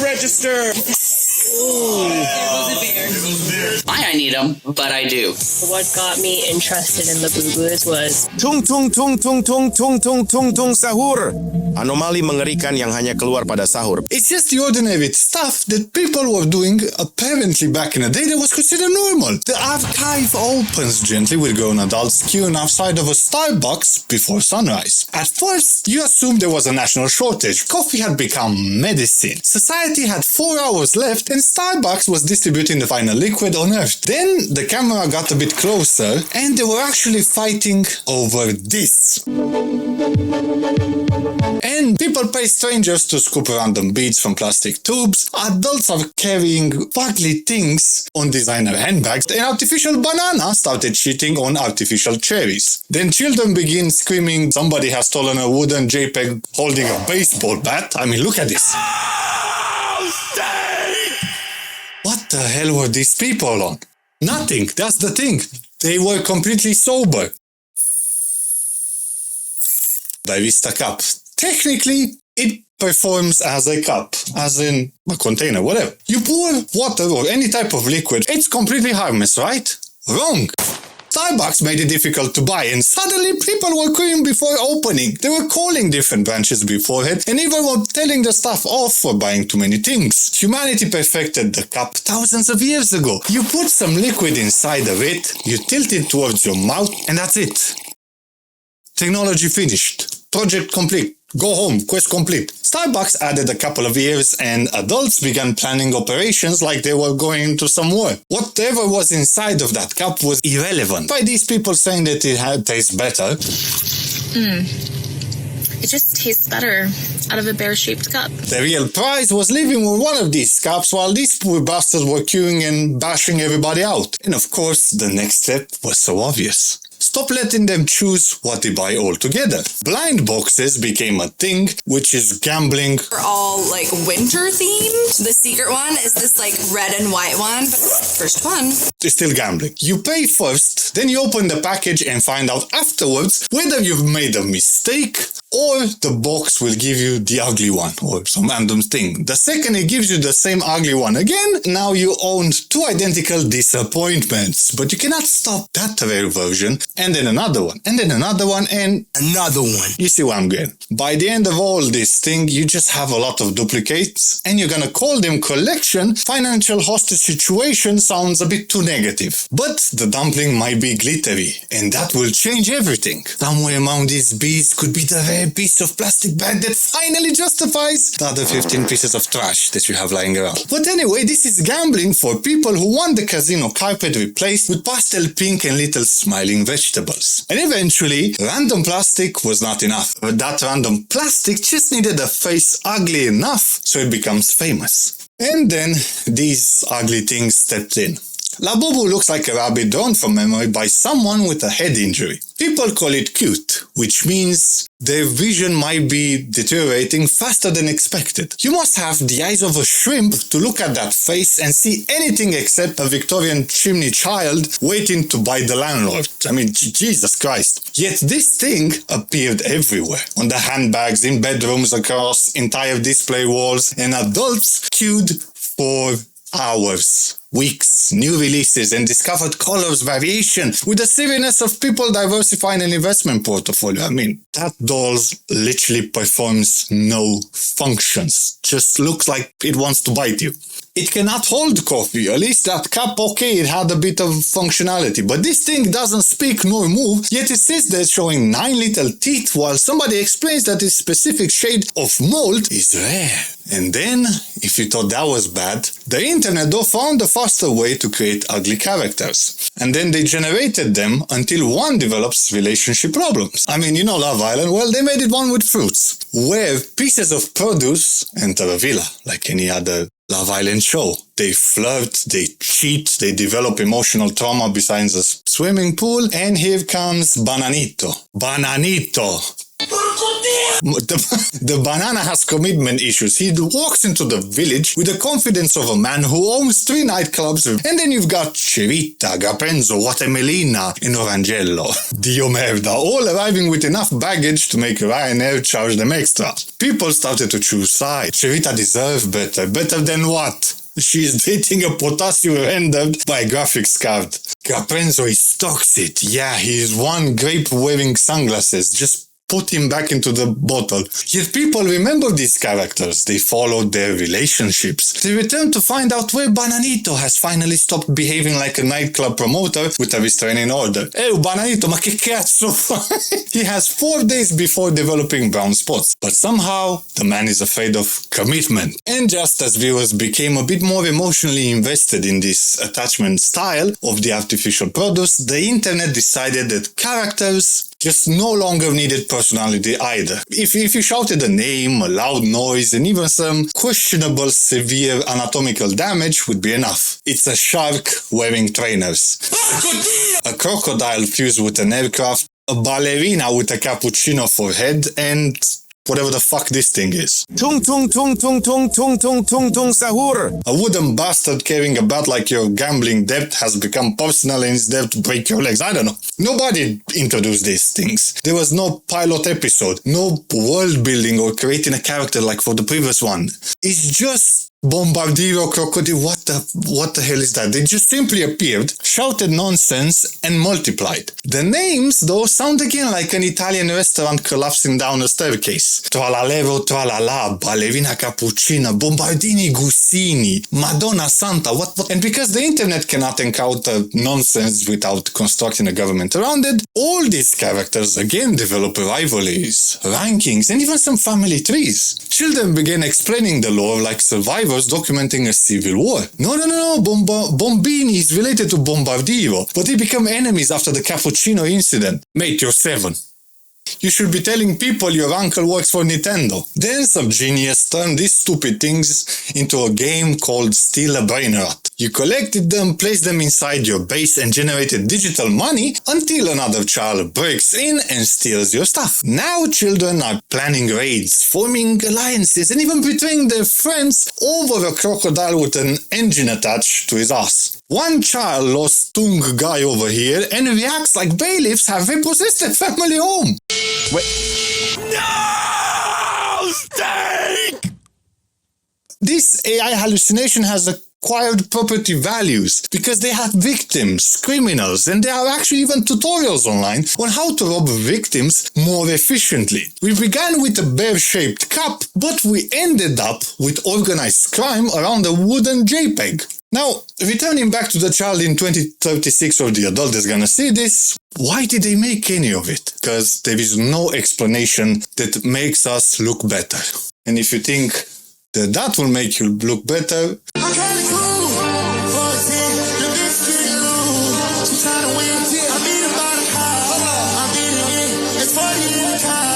register. Why I need them, but I do. What got me interested in Labubus was Tung tung tung tung tung tung tung tung tung sahur. Anomali mengerikan yang hanya keluar pada sahur. It's just the ordinary stuff that people were doing apparently back in the day that was considered normal. The archive opens gently with grown adults queuing outside of a Starbucks before sunrise. At first, you assumed there was a national shortage. Coffee had become medicine. Society had 4 hours left and Starbucks was distributing the final liquid on Earth. Then the camera got a bit closer and they were actually fighting over this. And people pay strangers to scoop random beads from plastic tubes. Adults are carrying ugly things on designer handbags. An artificial banana started cheating on artificial cherries. Then children begin screaming, somebody has stolen a wooden JPEG holding a baseball bat. I mean, look at this. What the hell were these people on? Nothing. That's the thing. They were completely sober. Bearista Cup. Technically, it performs as a cup, as in a container, whatever. You pour water or any type of liquid, it's completely harmless, right? Wrong. Starbucks made it difficult to buy and suddenly people were queuing before opening. They were calling different branches beforehand and even were telling the staff off for buying too many things. Humanity perfected the cup thousands of years ago. You put some liquid inside of it, you tilt it towards your mouth and that's it. Technology finished. Project complete. Go home, quest complete. Starbucks added a couple of years and adults began planning operations like they were going to some war. Whatever was inside of that cup was irrelevant. By these people saying that it had tastes better. It just tastes better out of a bear-shaped cup. The real prize was living with one of these cups while these poor bastards were queuing and bashing everybody out. And of course, the next step was so obvious. Stop letting them choose what they buy altogether. Blind boxes became a thing, which is gambling. They're all like winter themed. The secret one is this like red and white one, but first one. It's still gambling. You pay first, then you open the package and find out afterwards whether you've made a mistake or the box will give you the ugly one or some random thing. The second it gives you the same ugly one again, now you own two identical disappointments. But you cannot stop that rare version. And then another one, and then another one, and another one. You see what I'm getting? By the end of all this thing, you just have a lot of duplicates, and you're gonna call them collection. Financial hostage situation sounds a bit too negative. But the dumpling might be glittery, and that will change everything. Somewhere among these beads could be the rare piece of plastic bag that finally justifies the other 15 pieces of trash that you have lying around. But anyway, this is gambling for people who want the casino carpet replaced with pastel pink and little smiling vegetables. And eventually, random plastic was not enough. But that random plastic just needed a face ugly enough so it becomes famous. And then these ugly things stepped in. Labubu looks like a rabbit drawn from memory by someone with a head injury. People call it cute, which means their vision might be deteriorating faster than expected. You must have the eyes of a shrimp to look at that face and see anything except a Victorian chimney child waiting to bite the landlord. I mean, Jesus Christ. Yet this thing appeared everywhere. On the handbags, in bedrooms, across entire display walls, and adults queued for hours. Weeks, new releases, and discovered colors variation with the seriousness of people diversifying an investment portfolio. I mean, that doll literally performs no functions. Just looks like it wants to bite you. It cannot hold coffee. At least that cup, okay, it had a bit of functionality. But this thing doesn't speak nor move, yet it sits there showing 9 little teeth while somebody explains that this specific shade of mold is rare. And then, if you thought that was bad, the internet though found a faster way to create ugly characters. And then they generated them until one develops relationship problems. I mean, you know Love Island, well, they made it one with fruits, where pieces of produce enter a villa, like any other Love Island show. They flirt, they cheat, they develop emotional trauma besides a swimming pool, and here comes Bananito. Bananito! The banana has commitment issues. He walks into the village with the confidence of a man who owns 3 nightclubs, and then you've got Chivita, Gapenzo, Guatemalina, and Orangello. Dio merda, all arriving with enough baggage to make Ryanair charge them extra. People started to choose sides. Chivita deserves better. Better than what? She's dating a potassium rendered by graphics card. Gapenzo is toxic. Yeah, he's one grape wearing sunglasses. Just put him back into the bottle. Yet people remember these characters. They followed their relationships. They return to find out where Bananito has finally stopped behaving like a nightclub promoter with a restraining order. Ew, Bananito, ma che cazzo? He has 4 days before developing brown spots. But somehow, the man is afraid of commitment. And just as viewers became a bit more emotionally invested in this attachment style of the artificial produce, the internet decided that characters just no longer needed personality either. If you shouted a name, a loud noise, and even some questionable severe anatomical damage would be enough. It's a shark wearing trainers, a crocodile fused with an aircraft, a ballerina with a cappuccino for head, and whatever the fuck this thing is. Tung tung tung tung tung tung tung tung tung sahur. A wooden bastard carrying a bat like your gambling debt has become personal and is there to break your legs. I don't know. Nobody introduced these things. There was no pilot episode, no world building or creating a character like for the previous one. It's just Bombardiro, Crocodile, what the hell is that? They just simply appeared, shouted nonsense, and multiplied. The names, though, sound again like an Italian restaurant collapsing down a staircase. Tralalero, tralala, ballerina cappuccina, bombardini gusini, Madonna Santa, what? And because the internet cannot encounter nonsense without constructing a government around it, all these characters again develop rivalries, rankings, and even some family trees. Children began explaining the lore like survivors documenting a civil war. No, Bombini is related to Bombardiro, but they become enemies after the cappuccino incident. Mate, you're 7. You should be telling people your uncle works for Nintendo. Then some genius turned these stupid things into a game called Steal a Brainrot. You collected them, placed them inside your base and generated digital money until another child breaks in and steals your stuff. Now children are planning raids, forming alliances and even betraying their friends over a crocodile with an engine attached to his ass. One child lost tung guy over here and reacts like bailiffs have repossessed their family home. Wait. No! Steak! This AI hallucination has acquired property values because they have victims, criminals, and there are actually even tutorials online on how to rob victims more efficiently. We began with a bear-shaped cup, but we ended up with organized crime around a wooden JPEG. Now, returning back to the child in 2036 or the adult is gonna see this, why did they make any of it? Because there is no explanation that makes us look better. And if you think that that will make you look better, She tryna win, I beat him by the car. I beat him, it's 40 in the car.